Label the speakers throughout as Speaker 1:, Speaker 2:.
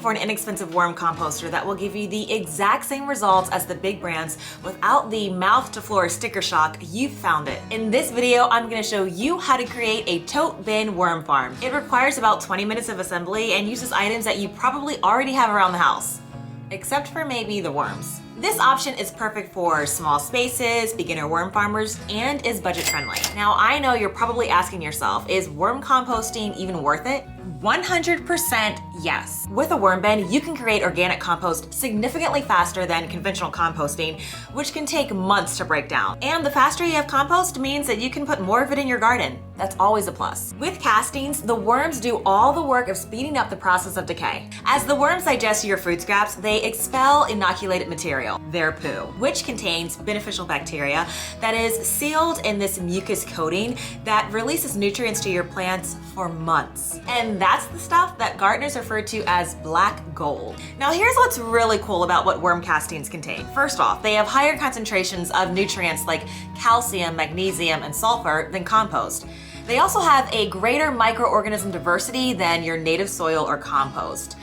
Speaker 1: for an inexpensive worm composter that will give you the exact same results as the big brands without the mouth-to-floor sticker shock, you've found it. In this video, I'm going to show you how to create a tote bin worm farm. It requires about 20 minutes of assembly and uses items that you probably already have around the house, except for maybe the worms. This option is perfect for small spaces, beginner worm farmers, and is budget friendly. Now, I know you're probably asking yourself, is worm composting even worth it? 100% yes. With a worm bin, you can create organic compost significantly faster than conventional composting, which can take months to break down. And the faster you have compost means that you can put more of it in your garden. That's always a plus. With castings, the worms do all the work of speeding up the process of decay. As the worms digest your food scraps, they expel inoculated material, their poo, which contains beneficial bacteria that is sealed in this mucus coating that releases nutrients to your plants for months. And that's the stuff that gardeners refer to as black gold. Now here's what's really cool about what worm castings contain. First off, they have higher concentrations of nutrients like calcium, magnesium, and sulfur than compost. They also have a greater microorganism diversity than your native soil or compost.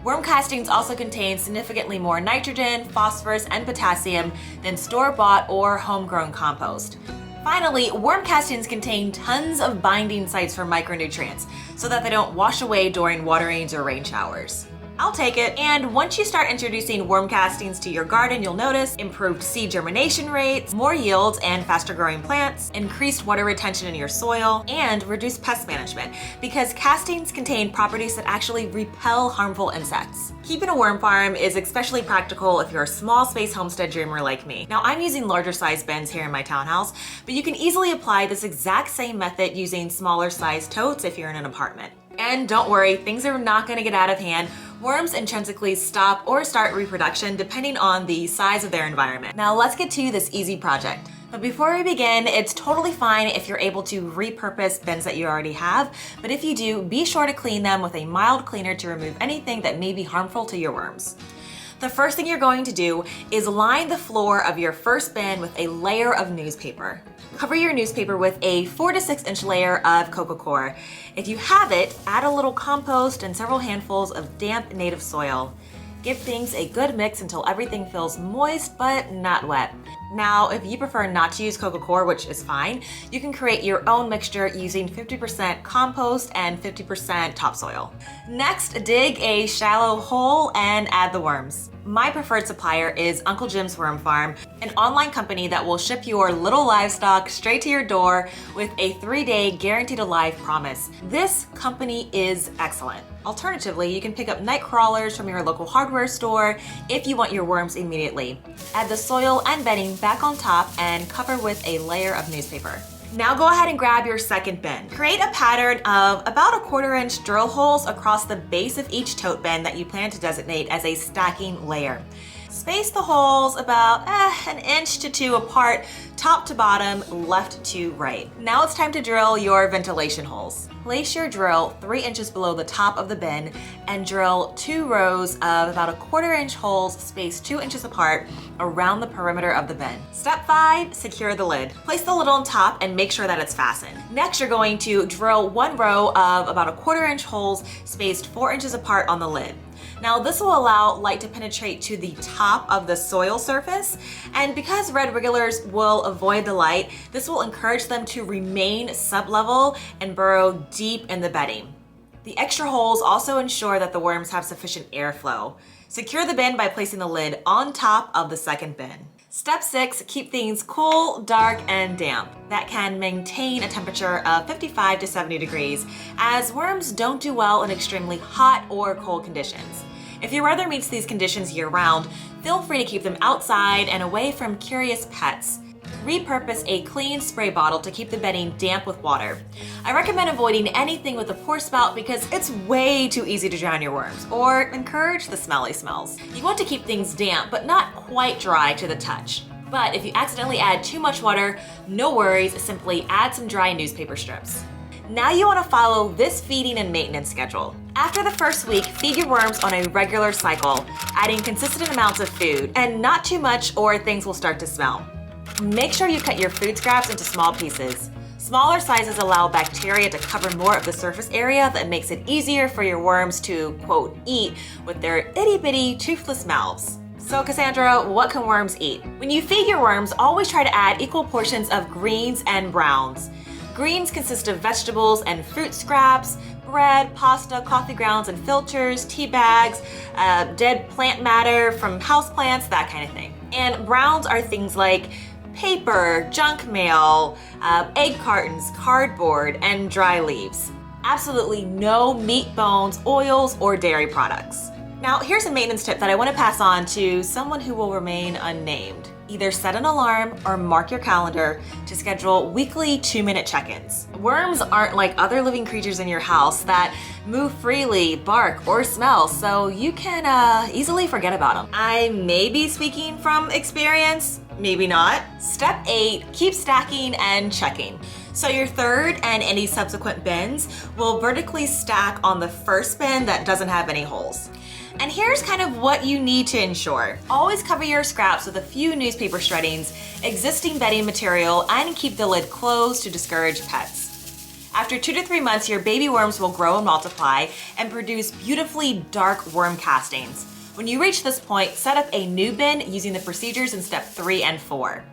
Speaker 1: Worm castings also contain significantly more nitrogen, phosphorus, and potassium than store-bought or homegrown compost. Finally, worm castings contain tons of binding sites for micronutrients so that they don't wash away during waterings or rain showers. I'll take it. And once you start introducing worm castings to your garden, you'll notice improved seed germination rates, more yields and faster growing plants, increased water retention in your soil, and reduced pest management because castings contain properties that actually repel harmful insects. Keeping a worm farm is especially practical if you're a small space homestead dreamer like me. Now, I'm using larger size bins here in my townhouse, but you can easily apply this exact same method using smaller size totes if you're in an apartment. And don't worry, things are not going to get out of hand. Worms intrinsically stop or start reproduction depending on the size of their environment. Now let's get to this easy project. But before we begin, it's totally fine if you're able to repurpose bins that you already have, but if you do, be sure to clean them with a mild cleaner to remove anything that may be harmful to your worms. The first thing you're going to do is line the floor of your first bin with a layer of newspaper. Cover your newspaper with a 4 to 6 inch layer of coco coir. If you have it, add a little compost and several handfuls of damp native soil. Give things a good mix until everything feels moist but not wet. Now, if you prefer not to use coco coir, which is fine, you can create your own mixture using 50% compost and 50% topsoil. Next, dig a shallow hole and add the worms. My preferred supplier is Uncle Jim's Worm Farm, an online company that will ship your little livestock straight to your door with a 3-day guaranteed alive promise. This company is excellent. Alternatively, you can pick up night crawlers from your local hardware store if you want your worms immediately. Add the soil and bedding back on top and cover with a layer of newspaper. Now go ahead and grab your second bin. Create a pattern of about a 1/4 inch drill holes across the base of each tote bin that you plan to designate as a stacking layer. Space the holes about 1 inch to 2 apart, top to bottom, left to right. Now it's time to drill your ventilation holes. Place your drill 3 inches below the top of the bin and drill 2 rows of about a 1/4 inch holes spaced 2 inches apart around the perimeter of the bin. Step 5, secure the lid. Place the lid on top and make sure that it's fastened. Next, you're going to drill 1 row of about a 1/4 inch holes spaced 4 inches apart on the lid. Now this will allow light to penetrate to the top of the soil surface, and because red wrigglers will avoid the light, this will encourage them to remain sublevel and burrow deep in the bedding. The extra holes also ensure that the worms have sufficient airflow. Secure the bin by placing the lid on top of the second bin. Step 6, keep things cool, dark, and damp. That can maintain a temperature of 55 to 70 degrees, as worms don't do well in extremely hot or cold conditions. If your weather meets these conditions year-round, feel free to keep them outside and away from curious pets. Repurpose a clean spray bottle to keep the bedding damp with water. I recommend avoiding anything with a pour spout because it's way too easy to drown your worms or encourage the smelly smells. You want to keep things damp but not quite dry to the touch. But if you accidentally add too much water, no worries, simply add some dry newspaper strips. Now you want to follow this feeding and maintenance schedule. After the first week, feed your worms on a regular cycle, adding consistent amounts of food, and not too much or things will start to smell. Make sure you cut your food scraps into small pieces. Smaller sizes allow bacteria to cover more of the surface area that makes it easier for your worms to, quote, eat with their itty-bitty toothless mouths. So Cassandra, what can worms eat? When you feed your worms, always try to add equal portions of greens and browns. Greens consist of vegetables and fruit scraps, bread, pasta, coffee grounds and filters, tea bags, dead plant matter from houseplants, that kind of thing. And browns are things like paper, junk mail, egg cartons, cardboard, and dry leaves. Absolutely no meat, bones, oils, or dairy products. Now, here's a maintenance tip that I want to pass on to someone who will remain unnamed. Either set an alarm or mark your calendar to schedule weekly 2-minute check-ins. Worms aren't like other living creatures in your house that move freely, bark, or smell, so you can easily forget about them. I may be speaking from experience, maybe not. Step 8, keep stacking and checking. So your third and any subsequent bins will vertically stack on the first bin that doesn't have any holes. And here's kind of what you need to ensure. Always cover your scraps with a few newspaper shreddings, existing bedding material, and keep the lid closed to discourage pets. After 2 to 3 months, your baby worms will grow and multiply and produce beautifully dark worm castings. When you reach this point, set up a new bin using the procedures in step 3 and 4.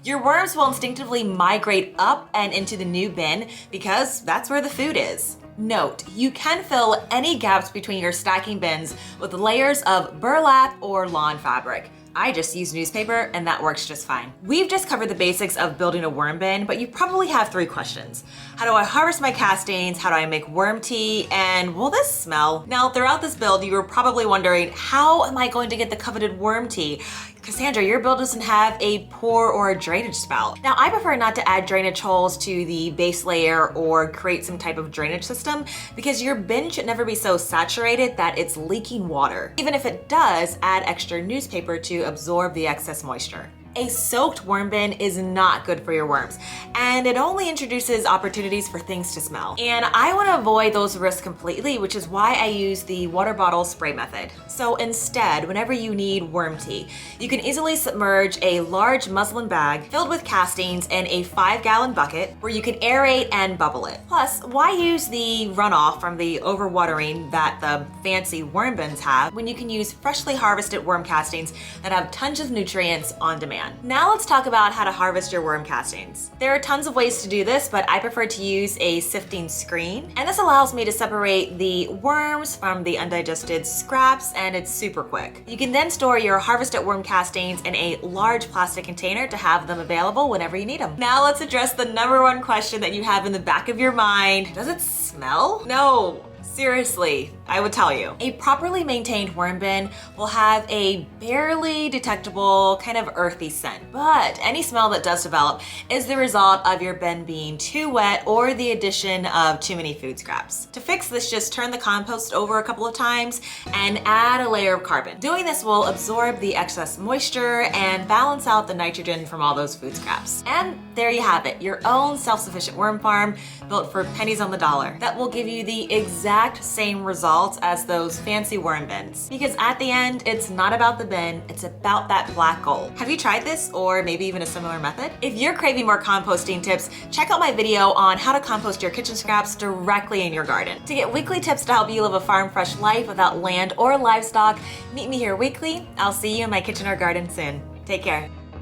Speaker 1: Your worms will instinctively migrate up and into the new bin because that's where the food is. Note, you can fill any gaps between your stacking bins with layers of burlap or lawn fabric. I just use newspaper and that works just fine. We've just covered the basics of building a worm bin, but you probably have 3 questions. How do I harvest my castings? How do I make worm tea? And will this smell? Now, throughout this build, you were probably wondering, how am I going to get the coveted worm tea? Cassandra, your build doesn't have a pour or a drainage spout. Now, I prefer not to add drainage holes to the base layer or create some type of drainage system because your bin should never be so saturated that it's leaking water. Even if it does, add extra newspaper to absorb the excess moisture. A soaked worm bin is not good for your worms, and it only introduces opportunities for things to smell. And I want to avoid those risks completely, which is why I use the water bottle spray method. So instead, whenever you need worm tea, you can easily submerge a large muslin bag filled with castings in a 5-gallon bucket where you can aerate and bubble it. Plus, why use the runoff from the overwatering that the fancy worm bins have when you can use freshly harvested worm castings that have tons of nutrients on demand? Now let's talk about how to harvest your worm castings. There are tons of ways to do this, but I prefer to use a sifting screen, and this allows me to separate the worms from the undigested scraps, and it's super quick. You can then store your harvested worm castings in a large plastic container to have them available whenever you need them. Now let's address the #1 question that you have in the back of your mind. Does it smell? No. Seriously, I would tell you. A properly maintained worm bin will have a barely detectable kind of earthy scent, but any smell that does develop is the result of your bin being too wet or the addition of too many food scraps. To fix this, just turn the compost over a couple of times and add a layer of carbon. Doing this will absorb the excess moisture and balance out the nitrogen from all those food scraps. And there you have it, your own self-sufficient worm farm built for pennies on the dollar. That will give you the exact same results as those fancy worm bins. Because at the end, it's not about the bin, it's about that black gold. Have you tried this or maybe even a similar method? If you're craving more composting tips, check out my video on how to compost your kitchen scraps directly in your garden. To get weekly tips to help you live a farm fresh life without land or livestock, meet me here weekly. I'll see you in my kitchen or garden soon. Take care.